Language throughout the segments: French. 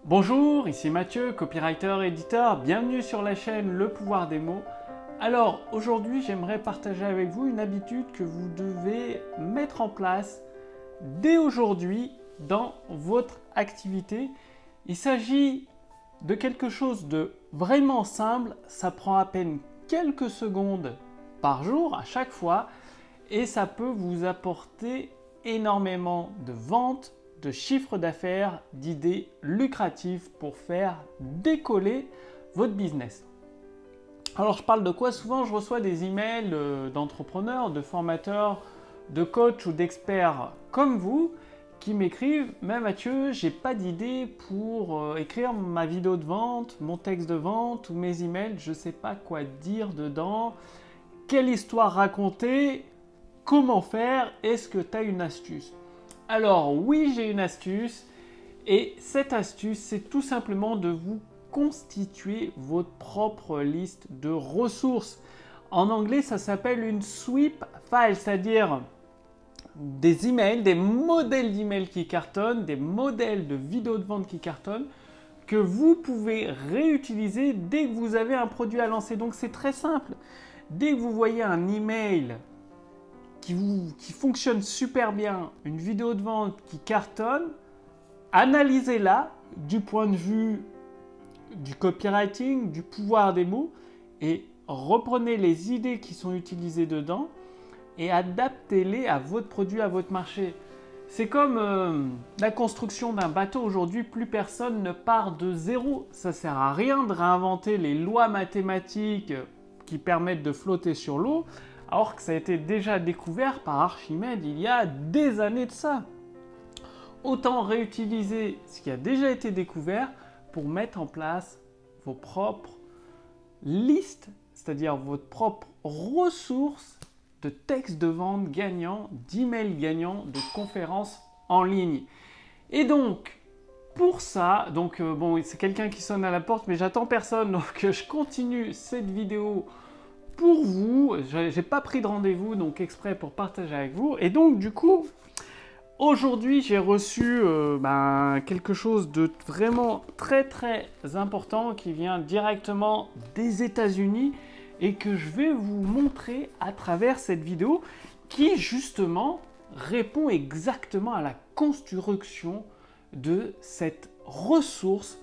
Bonjour, ici Mathieu, copywriter, éditeur, bienvenue sur la chaîne Le Pouvoir des mots. Alors aujourd'hui j'aimerais partager avec vous une habitude que vous devez mettre en place dès aujourd'hui dans votre activité. Il s'agit de quelque chose de vraiment simple, ça prend à peine quelques secondes par jour à chaque fois et ça peut vous apporter énormément de ventes, de chiffre d'affaires, d'idées lucratives pour faire décoller votre business. Alors je parle de quoi? Souvent je reçois des emails d'entrepreneurs, de formateurs, de coachs ou d'experts comme vous qui m'écrivent: mais Mathieu, j'ai pas d'idée pour écrire ma vidéo de vente, mon texte de vente ou mes emails, je sais pas quoi dire dedans, quelle histoire raconter, comment faire, est-ce que tu as une astuce? Alors oui, j'ai une astuce et cette astuce, c'est tout simplement de vous constituer votre propre liste de ressources. En anglais, ça s'appelle une sweep file, c'est-à-dire des emails, des modèles d'emails qui cartonnent, des modèles de vidéos de vente qui cartonnent, que vous pouvez réutiliser dès que vous avez un produit à lancer. Donc c'est très simple. Dès que vous voyez un email qui fonctionne super bien, une vidéo de vente qui cartonne, analysez-la du point de vue du copywriting, du pouvoir des mots, et reprenez les idées qui sont utilisées dedans et adaptez-les à votre produit, à votre marché. C'est comme la construction d'un bateau. Aujourd'hui, plus personne ne part de zéro. Ça ne sert à rien de réinventer les lois mathématiques qui permettent de flotter sur l'eau, alors que ça a été déjà découvert par Archimède il y a des années de ça. Autant réutiliser ce qui a déjà été découvert pour mettre en place vos propres listes, c'est-à-dire votre propre ressources de textes de vente gagnants, d'emails gagnants, de conférences en ligne. Et donc, pour ça, bon, c'est quelqu'un qui sonne à la porte, mais j'attends personne, donc je continue cette vidéo pour vous. J'ai pas pris de rendez-vous, donc exprès pour partager avec vous. Et donc, du coup, aujourd'hui, j'ai reçu quelque chose de vraiment très très important qui vient directement des États-Unis et que je vais vous montrer à travers cette vidéo qui justement répond exactement à la construction de cette ressource.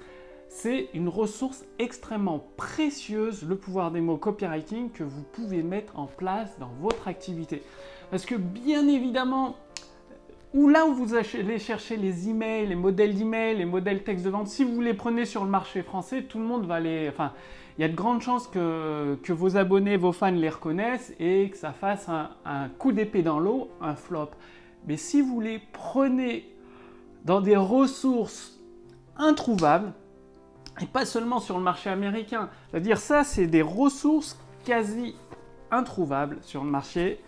C'est une ressource extrêmement précieuse, le pouvoir des mots copywriting, que vous pouvez mettre en place dans votre activité. Parce que bien évidemment, là où vous allez chercher les emails, les modèles d'emails, les modèles texte de vente, si vous les prenez sur le marché français, tout le monde va les... Enfin, il y a de grandes chances que vos abonnés, vos fans les reconnaissent et que ça fasse un coup d'épée dans l'eau, un flop. Mais si vous les prenez dans des ressources introuvables, et pas seulement sur le marché américain, c'est-à-dire ça, c'est des ressources quasi introuvables sur le marché.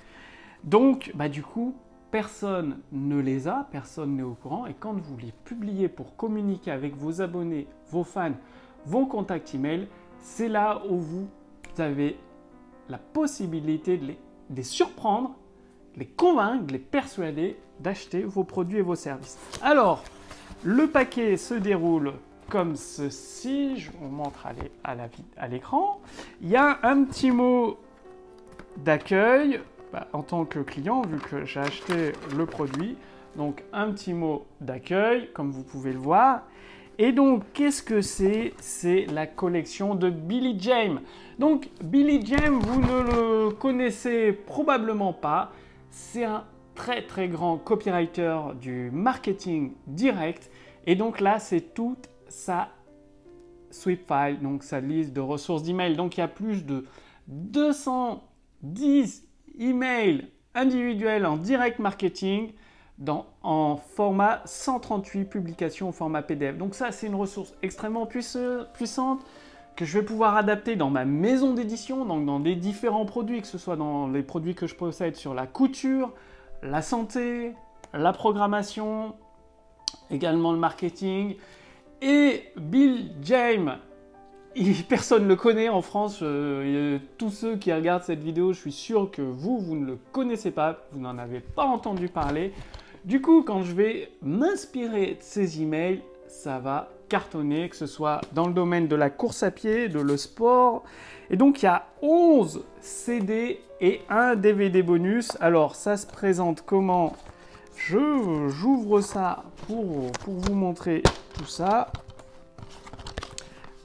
Donc, du coup, personne ne les a, personne n'est au courant. Et quand vous les publiez pour communiquer avec vos abonnés, vos fans, vos contacts email, c'est là où vous avez la possibilité de les surprendre, de les convaincre, de les persuader d'acheter vos produits et vos services. Alors, le paquet se déroule comme ceci. Je vous montre à l'écran. Il y a un petit mot d'accueil en tant que client, vu que j'ai acheté le produit. Donc, un petit mot d'accueil, comme vous pouvez le voir. Et donc, qu'est-ce que c'est? C'est la collection de Billy James. Donc, Billy James, vous ne le connaissez probablement pas. C'est un très très grand copywriter du marketing direct. Et donc là, c'est toute sa sweep file, donc sa liste de ressources d'email. Donc, il y a plus de 210 emails individuels en direct marketing en format 138 publications au format PDF. Donc ça, c'est une ressource extrêmement puissante que je vais pouvoir adapter dans ma maison d'édition, donc dans des différents produits, que ce soit dans les produits que je possède sur la couture, la santé, la programmation, également le marketing. Et Bill James, personne ne le connaît en France. Tous ceux qui regardent cette vidéo, je suis sûr que vous ne le connaissez pas, vous n'en avez pas entendu parler. Du coup, quand je vais m'inspirer de ces emails, ça va cartonner, que ce soit dans le domaine de la course à pied, de le sport. Et donc, il y a 11 CD et un DVD bonus. Alors, ça se présente comment? J'ouvre ça pour vous montrer tout ça.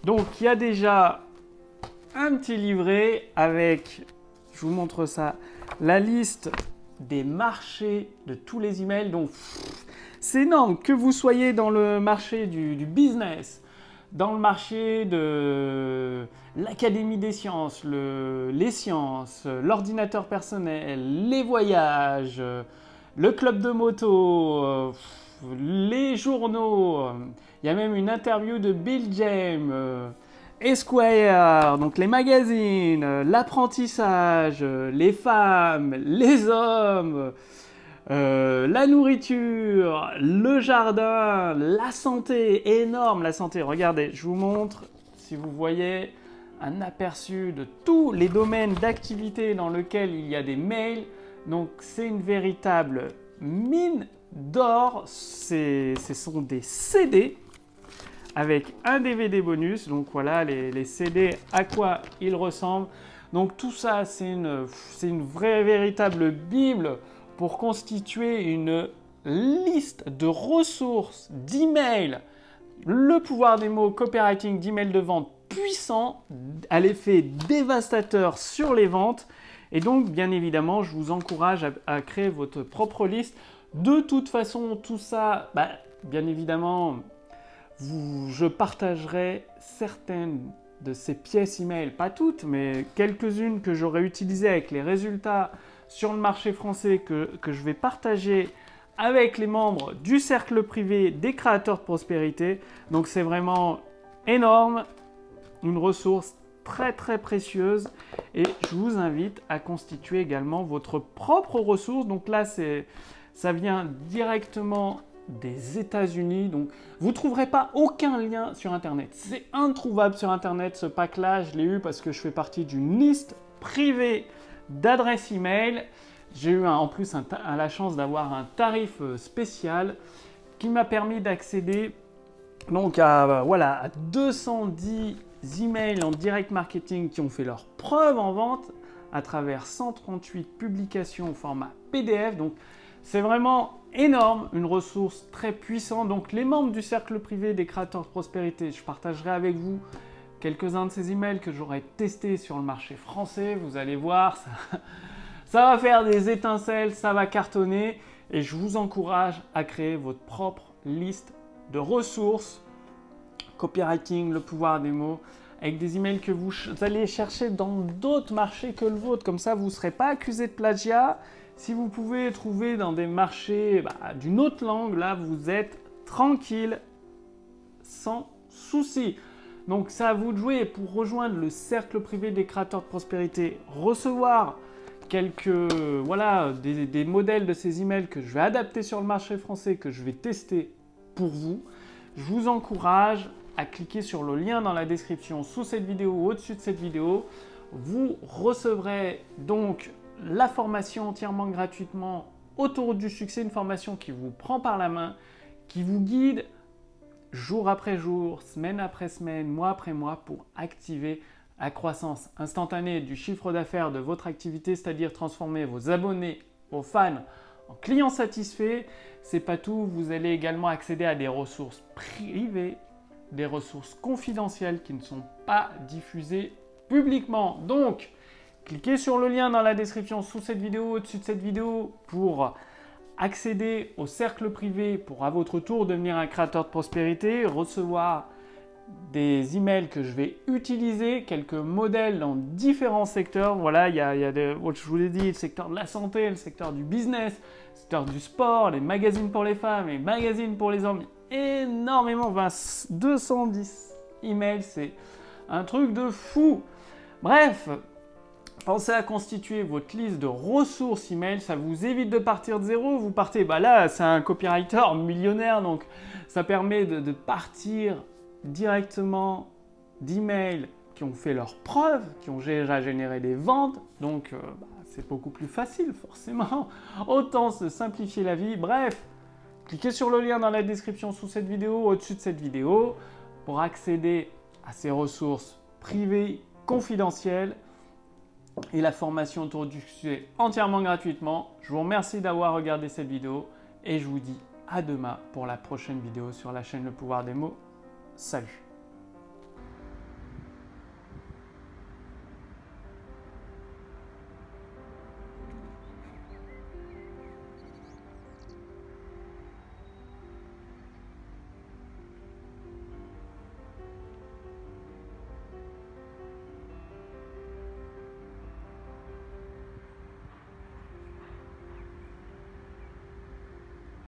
Donc, il y a déjà un petit livret avec, je vous montre ça, la liste des marchés de tous les emails. Donc, c'est énorme, que vous soyez dans le marché du business, dans le marché de l'Académie des sciences, les sciences, l'ordinateur personnel, les voyages, le club de moto, les journaux. Il y a même une interview de Bill James, Esquire, donc les magazines, l'apprentissage, les femmes, les hommes, la nourriture, le jardin, la santé, énorme la santé. Regardez, je vous montre, si vous voyez, un aperçu de tous les domaines d'activité dans lesquels il y a des mails. Donc c'est une véritable mine d'or. Ce sont des CD avec un DVD bonus. Donc voilà les CD, à quoi ils ressemblent. Donc tout ça, c'est une vraie véritable bible pour constituer une liste de ressources d'emails. Le pouvoir des mots, copywriting d'emails de vente puissant, à l'effet dévastateur sur les ventes. Et donc, bien évidemment, je vous encourage à créer votre propre liste. De toute façon, tout ça, bien évidemment, je partagerai certaines de ces pièces email, pas toutes, mais quelques-unes que j'aurais utilisées avec les résultats sur le marché français que je vais partager avec les membres du cercle privé des créateurs de prospérité. Donc c'est vraiment énorme, une ressource très très précieuse et je vous invite à constituer également votre propre ressource. Donc là, ça vient directement des États-Unis, donc vous ne trouverez pas aucun lien sur Internet. C'est introuvable sur Internet, ce pack-là, je l'ai eu parce que je fais partie d'une liste privée d'adresses email. J'ai eu en plus la chance d'avoir un tarif spécial qui m'a permis d'accéder donc à 210 emails en direct marketing qui ont fait leur preuve en vente à travers 138 publications au format PDF. Donc c'est vraiment énorme, une ressource très puissante. Donc les membres du cercle privé des créateurs de prospérité, je partagerai avec vous quelques-uns de ces emails que j'aurai testés sur le marché français. Vous allez voir, ça va faire des étincelles, ça va cartonner. Et je vous encourage à créer votre propre liste de ressources, copywriting, le pouvoir des mots, avec des emails que vous allez chercher dans d'autres marchés que le vôtre. Comme ça, vous ne serez pas accusé de plagiat. Si vous pouvez trouver dans des marchés d'une autre langue, là, vous êtes tranquille, sans souci. Donc, c'est à vous de jouer. Pour rejoindre le cercle privé des créateurs de prospérité, recevoir des modèles de ces emails que je vais adapter sur le marché français, que je vais tester pour vous, je vous encourage à cliquer sur le lien dans la description sous cette vidéo ou au-dessus de cette vidéo. Vous recevrez donc la formation entièrement gratuitement autour du succès, une formation qui vous prend par la main, qui vous guide jour après jour, semaine après semaine, mois après mois pour activer la croissance instantanée du chiffre d'affaires de votre activité, c'est-à-dire transformer vos abonnés, vos fans en clients satisfaits. C'est pas tout, vous allez également accéder à des ressources privées, des ressources confidentielles qui ne sont pas diffusées publiquement. Donc, cliquez sur le lien dans la description sous cette vidéo, au-dessus de cette vidéo pour accéder au cercle privé pour à votre tour devenir un créateur de prospérité, recevoir des emails que je vais utiliser, quelques modèles dans différents secteurs. Voilà, il y a je vous l'ai dit, le secteur de la santé, le secteur du business, le secteur du sport, les magazines pour les femmes, les magazines pour les hommes. Énormément, 210 emails, c'est un truc de fou. Bref, pensez à constituer votre liste de ressources email, ça vous évite de partir de zéro. Vous partez, là, c'est un copywriter millionnaire, donc ça permet de partir directement d'emails qui ont fait leurs preuves, qui ont déjà généré des ventes. Donc, c'est beaucoup plus facile, forcément. Autant se simplifier la vie. Bref, Cliquez sur le lien dans la description sous cette vidéo, au-dessus de cette vidéo, pour accéder à ces ressources privées, confidentielles et la formation autour du sujet entièrement gratuitement. Je vous remercie d'avoir regardé cette vidéo et je vous dis à demain pour la prochaine vidéo sur la chaîne Le Pouvoir des Mots. Salut!